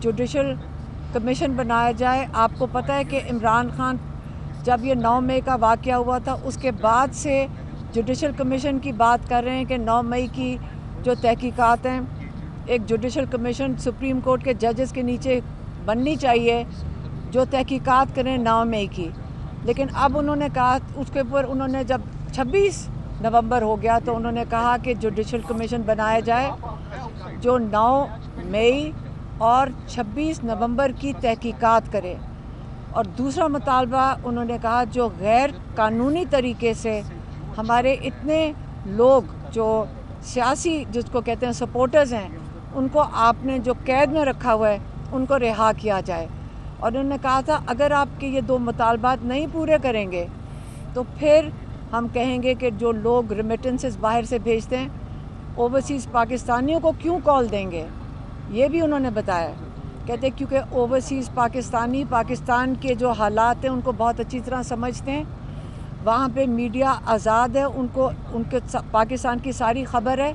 Judicial commission बनाया जाए। आपको पता है कि इमरान खान जब ये 9 मई का वाक़या हुआ था उसके बाद से जुडिशल कमीशन की बात कर रहे हैं कि 9 मई की जो तहकीकात हैं, एक जुडिशल कमीशन सुप्रीम कोर्ट के जजेस के नीचे बननी चाहिए जो तहकीकात करें 9 मई की। लेकिन अब उन्होंने कहा, उसके ऊपर उन्होंने जब 26 नवंबर हो गया तो उन्होंने कहा कि जुडिशल कमीशन बनाया जाए जो 9 मई और 26 नवंबर की तहकीकात करे। और दूसरा मुतालबा उन्होंने कहा जो गैर कानूनी तरीके से हमारे इतने लोग जो सियासी जिसको कहते हैं सपोर्टर्स हैं, उनको आपने जो कैद में रखा हुआ है उनको रिहा किया जाए। और उन्होंने कहा था अगर आपके ये 2 मुतालबात नहीं पूरे करेंगे तो फिर हम कहेंगे कि जो लोग रेमिटेंसेस बाहर से भेजते हैं ओवरसीज़ पाकिस्तानियों को क्यों कॉल देंगे, ये भी उन्होंने बताया। कहते क्योंकि ओवरसीज़ पाकिस्तानी पाकिस्तान के जो हालात हैं उनको बहुत अच्छी तरह समझते हैं, वहाँ पे मीडिया आज़ाद है, उनको उनके पाकिस्तान की सारी खबर है,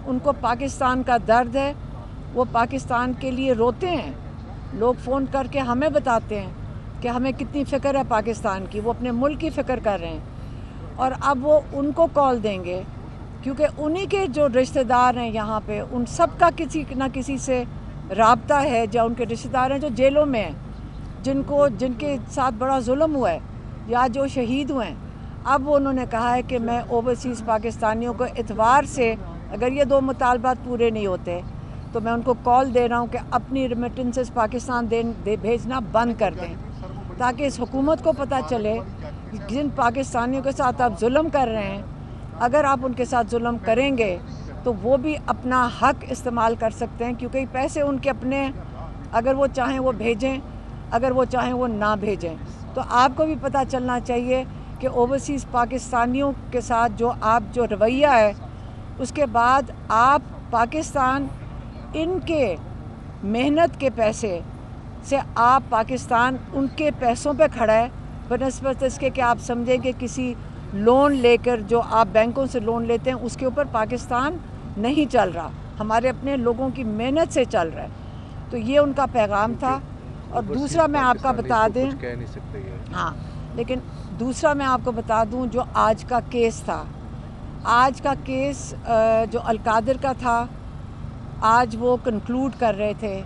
उनको पाकिस्तान का दर्द है, वो पाकिस्तान के लिए रोते हैं। लोग फ़ोन करके हमें बताते हैं कि हमें कितनी फ़िक्र है पाकिस्तान की, वो अपने मुल्क की फ़िक्र कर रहे हैं। और अब वो उनको कॉल देंगे क्योंकि उन्हीं के जो रिश्तेदार हैं यहाँ पे, उन सब का किसी न किसी से राब्ता है, या उनके रिश्तेदार हैं जो जेलों में हैं, जिनके साथ बड़ा जुल्म हुआ है या जो शहीद हुए हैं। अब उन्होंने कहा है कि मैं ओवरसीज़ पाकिस्तानियों को इतवार से अगर ये 2 मुतालबात पूरे नहीं होते तो मैं उनको कॉल दे रहा हूँ कि अपनी रेमिटेंसेस पाकिस्तान भेजना बंद कर दें, ताकि इस हुकूमत को पता चले जिन पाकिस्तानियों के साथ आप जुल्म कर रहे हैं, अगर आप उनके साथ जुल्म करेंगे तो वो भी अपना हक इस्तेमाल कर सकते हैं, क्योंकि पैसे उनके अपने, अगर वो चाहें वो भेजें, अगर वो चाहें वो ना भेजें। तो आपको भी पता चलना चाहिए कि ओवरसीज़ पाकिस्तानियों के साथ जो रवैया है, उसके बाद आप पाकिस्तान इनके मेहनत के पैसे से आप पाकिस्तान उनके पैसों पे खड़ा है, बनस्बत इसके कि आप समझें कि किसी लोन लेकर जो आप बैंकों से लोन लेते हैं उसके ऊपर पाकिस्तान नहीं चल रहा, हमारे अपने लोगों की मेहनत से चल रहा है। तो ये उनका पैगाम था। और दूसरा मैं आपका बता दें, कह नहीं सकते हाँ, लेकिन दूसरा मैं आपको बता दूं जो आज का केस था, आज का केस जो अलकादिर का था, आज वो कंक्लूड कर रहे थे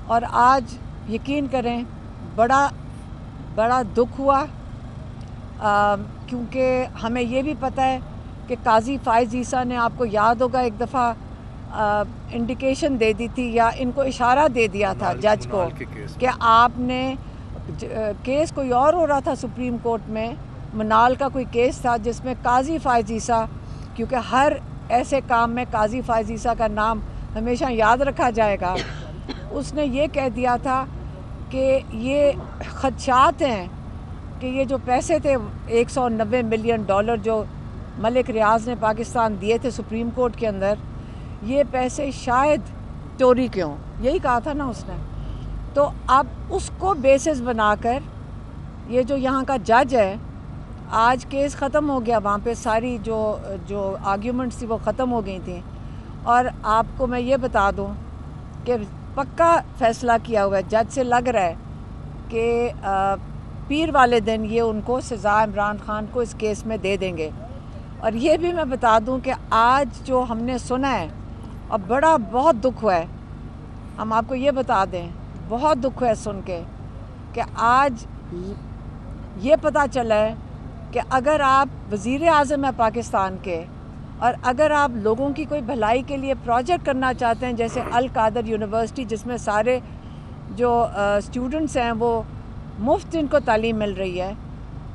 और आज यकीन करें बड़ा दुख हुआ, क्योंकि हमें ये भी पता है कि काजी फाइज़ ईसा ने, आपको याद होगा, एक दफ़ा इंडिकेशन दे दी थी या इनको इशारा दे दिया था जज को कि आपने केस कोई और हो रहा था सुप्रीम कोर्ट में, मनाल का कोई केस था जिसमें काजी फाइज़ ईसा, क्योंकि हर ऐसे काम में काजी फाइज़ ईसा का नाम हमेशा याद रखा जाएगा, उसने ये कह दिया था कि ये खदशात हैं कि ये जो पैसे थे $190 मिलियन जो मलिक रियाज ने पाकिस्तान दिए थे सुप्रीम कोर्ट के अंदर, ये पैसे शायद चोरी के हों, यही कहा था ना उसने। तो अब उसको बेसिस बनाकर ये जो यहाँ का जज है, आज केस ख़त्म हो गया, वहाँ पे सारी जो आर्ग्यूमेंट्स थी वो ख़त्म हो गई थी। और आपको मैं ये बता दूँ कि पक्का फ़ैसला किया हुआ है, जज से लग रहा है कि पीर वाले दिन ये उनको सज़ा इमरान खान को इस केस में दे देंगे। और ये भी मैं बता दूं कि आज जो हमने सुना है और बहुत दुख हुआ है, हम आपको ये बता दें, बहुत दुख है सुन के कि आज ये पता चला है कि अगर आप वज़ीर आज़म हैं पाकिस्तान के और अगर आप लोगों की कोई भलाई के लिए प्रोजेक्ट करना चाहते हैं, जैसे अल कादर यूनिवर्सिटी जिसमें सारे जो स्टूडेंट्स हैं वो मुफ्त इनको तालीम मिल रही है,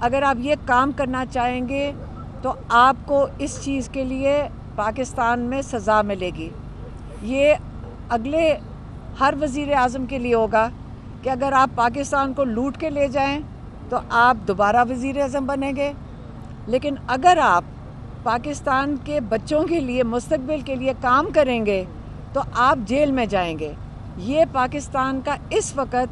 अगर आप ये काम करना चाहेंगे तो आपको इस चीज़ के लिए पाकिस्तान में सज़ा मिलेगी। ये अगले हर वज़ीर आज़म के लिए होगा कि अगर आप पाकिस्तान को लूट के ले जाएं तो आप दोबारा वज़ीर आज़म बनेंगे, लेकिन अगर आप पाकिस्तान के बच्चों के लिए, मुस्तक़बिल के लिए काम करेंगे तो आप जेल में जाएंगे। ये पाकिस्तान का इस वक्त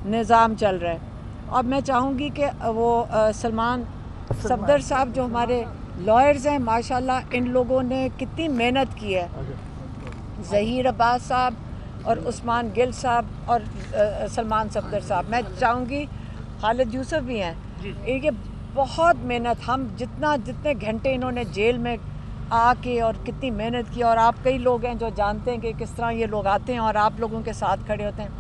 निज़ाम चल रहा है। और मैं चाहूँगी कि वो सलमान सफदर साहब जो हमारे लॉयर्स हैं, माशाल्लाह इन लोगों ने कितनी मेहनत की है। ज़हीर अब्बास साहब اور عثمان گل صاحب اور سلمان صفدر صاحب. میں چاہوں گی خالد یوسف بھی ہیں. یہ بہت محنت, ہم جتنے گھنٹے انہوں نے جیل میں آ کے اور کتنی محنت کی, اور آپ کئی لوگ ہیں جو جانتے ہیں کہ کس طرح یہ لوگ آتے ہیں اور آپ لوگوں کے ساتھ کھڑے ہوتے ہیں.